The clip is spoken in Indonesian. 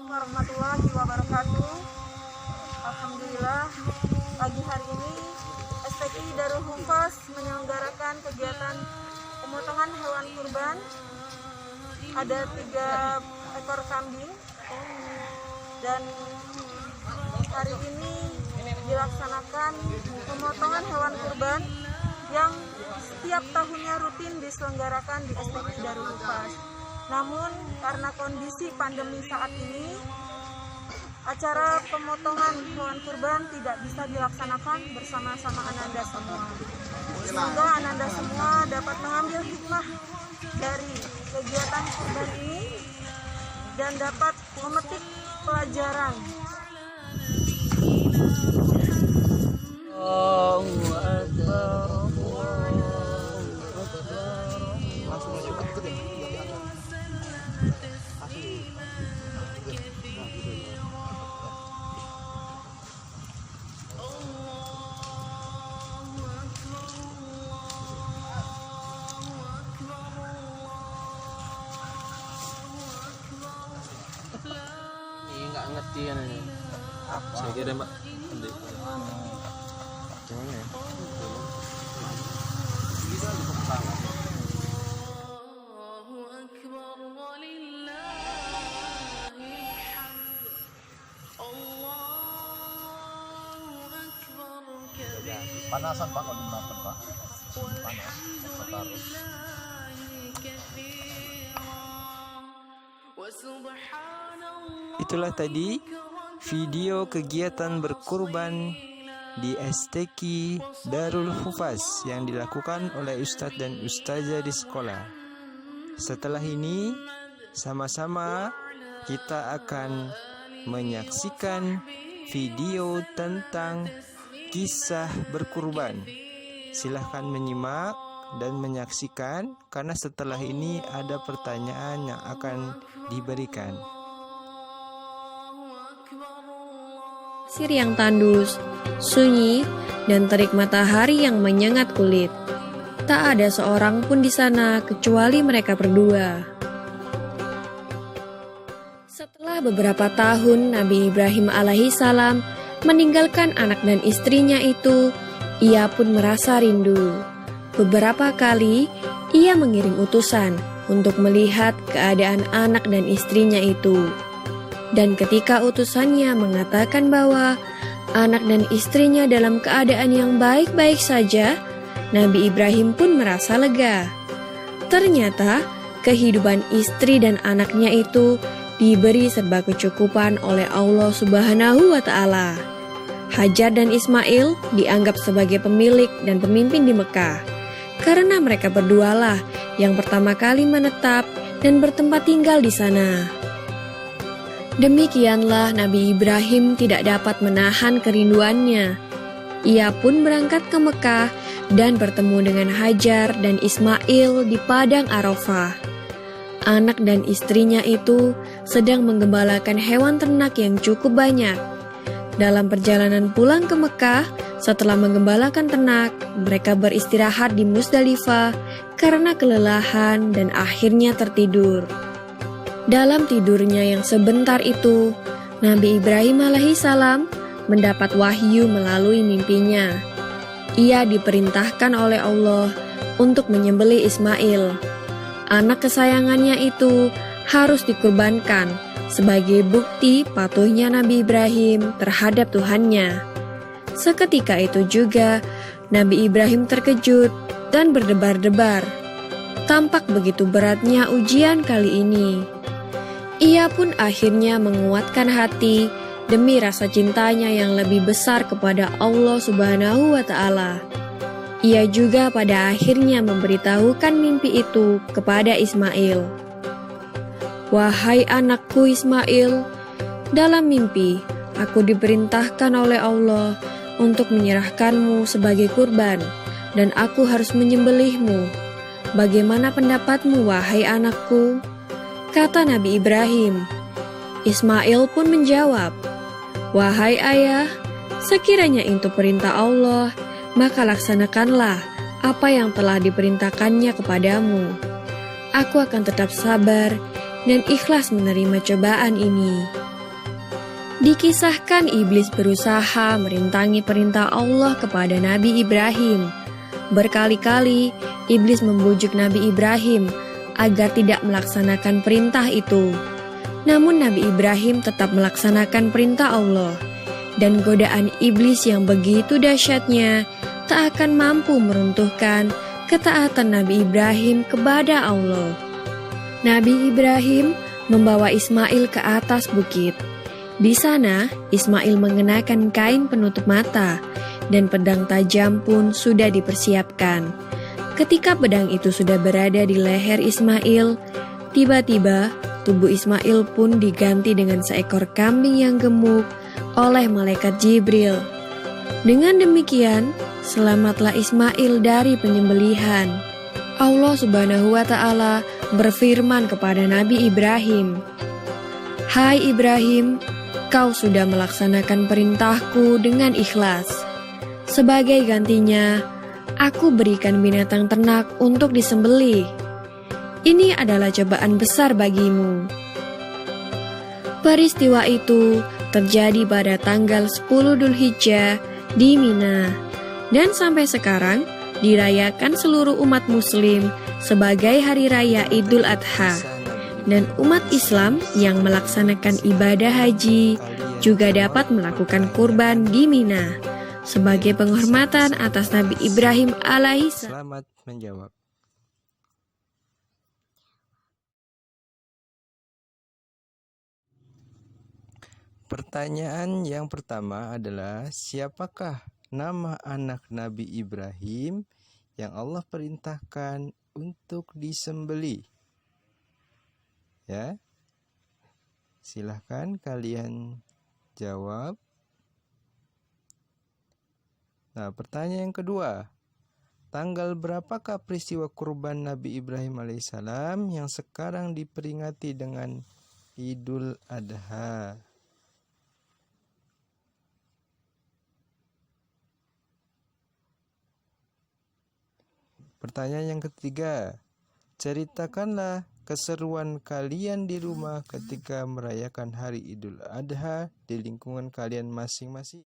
warahmatullahi wabarakatuh. Alhamdulillah, pagi hari ini STI Darul Hufaz menyelenggarakan kegiatan pemotongan hewan kurban. Ada 3 ekor kambing dan hari ini dilaksanakan pemotongan hewan kurban yang setiap tahunnya rutin diselenggarakan di STI Darul Hufaz. Namun karena kondisi pandemi saat ini, acara pemotongan hewan kurban tidak bisa dilaksanakan bersama-sama Ananda semua. Semoga Ananda semua dapat mengambil hikmah dari kegiatan kurban ini dan dapat memetik pelajaran. Allahu Akbar. Ini nggak ngerti kan ini. Saya kira Mbak. Gimana ya? Bisa tepuk tangan. Panasan Pak, kalau dimakan Pak, panas, harus. Itulah tadi video kegiatan berkurban di STQ Darul Hufaz yang dilakukan oleh Ustadz dan Ustazah di sekolah. Setelah ini, sama-sama kita akan menyaksikan video tentang kisah berkurban. Silahkan menyimak dan menyaksikan karena setelah ini ada pertanyaan yang akan diberikan. Pasir yang tandus, sunyi, dan terik matahari yang menyengat kulit. Tak ada seorang pun di sana kecuali mereka berdua. Setelah beberapa tahun Nabi Ibrahim alaihissalam meninggalkan anak dan istrinya itu, ia pun merasa rindu. Beberapa kali ia mengirim utusan untuk melihat keadaan anak dan istrinya itu. Dan ketika utusannya mengatakan bahwa anak dan istrinya dalam keadaan yang baik-baik saja, Nabi Ibrahim pun merasa lega. Ternyata kehidupan istri dan anaknya itu diberi serba kecukupan oleh Allah Subhanahu wa Ta'ala. Hajar dan Ismail dianggap sebagai pemilik dan pemimpin di Mekah, karena mereka berdualah yang pertama kali menetap dan bertempat tinggal di sana. Demikianlah Nabi Ibrahim tidak dapat menahan kerinduannya. Ia pun berangkat ke Mekah dan bertemu dengan Hajar dan Ismail di padang Arafah. Anak dan istrinya itu sedang menggembalakan hewan ternak yang cukup banyak. Dalam perjalanan pulang ke Mekah, setelah menggembalakan ternak, mereka beristirahat di Musdalifah karena kelelahan dan akhirnya tertidur. Dalam tidurnya yang sebentar itu, Nabi Ibrahim alaihissalam mendapat wahyu melalui mimpinya. Ia diperintahkan oleh Allah untuk menyembelih Ismail. Anak kesayangannya itu harus dikurbankan sebagai bukti patuhnya Nabi Ibrahim terhadap Tuhannya. Seketika itu juga, Nabi Ibrahim terkejut dan berdebar-debar. Tampak begitu beratnya ujian kali ini. Ia pun akhirnya menguatkan hati demi rasa cintanya yang lebih besar kepada Allah Subhanahu wa Ta'ala. Ia juga pada akhirnya memberitahukan mimpi itu kepada Ismail. Wahai anakku Ismail, dalam mimpi aku diperintahkan oleh Allah untuk menyerahkanmu sebagai kurban dan aku harus menyembelihmu. Bagaimana pendapatmu wahai anakku? Kata Nabi Ibrahim. Ismail pun menjawab, wahai ayah, sekiranya itu perintah Allah, maka laksanakanlah apa yang telah diperintahkannya kepadamu. Aku akan tetap sabar dan ikhlas menerima cobaan ini. Dikisahkan iblis berusaha merintangi perintah Allah kepada Nabi Ibrahim. Berkali-kali iblis membujuk Nabi Ibrahim agar tidak melaksanakan perintah itu. Namun Nabi Ibrahim tetap melaksanakan perintah Allah, dan godaan iblis yang begitu dahsyatnya tak akan mampu meruntuhkan ketaatan Nabi Ibrahim kepada Allah. Nabi Ibrahim membawa Ismail ke atas bukit. Di sana, Ismail mengenakan kain penutup mata, dan pedang tajam pun sudah dipersiapkan. Ketika pedang itu sudah berada di leher Ismail, tiba-tiba tubuh Ismail pun diganti dengan seekor kambing yang gemuk oleh malaikat Jibril. Dengan demikian, selamatlah Ismail dari penyembelihan. Allah Subhanahu wa Ta'ala berfirman kepada Nabi Ibrahim, "Hai Ibrahim, kau sudah melaksanakan perintahku dengan ikhlas. Sebagai gantinya, aku berikan binatang ternak untuk disembelih. Ini adalah cobaan besar bagimu." Peristiwa itu terjadi pada tanggal 10 Dzulhijjah di Mina, dan sampai sekarang dirayakan seluruh umat muslim sebagai hari raya Idul Adha. Dan umat Islam yang melaksanakan ibadah haji juga dapat melakukan kurban di Mina sebagai penghormatan atas Nabi Ibrahim alaihissalam. Selamat menjawab. Pertanyaan yang pertama adalah, siapakah nama anak Nabi Ibrahim yang Allah perintahkan untuk disembelih? Ya, silahkan kalian jawab. Nah, pertanyaan yang kedua, tanggal berapakah peristiwa kurban Nabi Ibrahim alaihissalam yang sekarang diperingati dengan Idul Adha? Pertanyaan yang ketiga, ceritakanlah keseruan kalian di rumah ketika merayakan hari Idul Adha di lingkungan kalian masing-masing.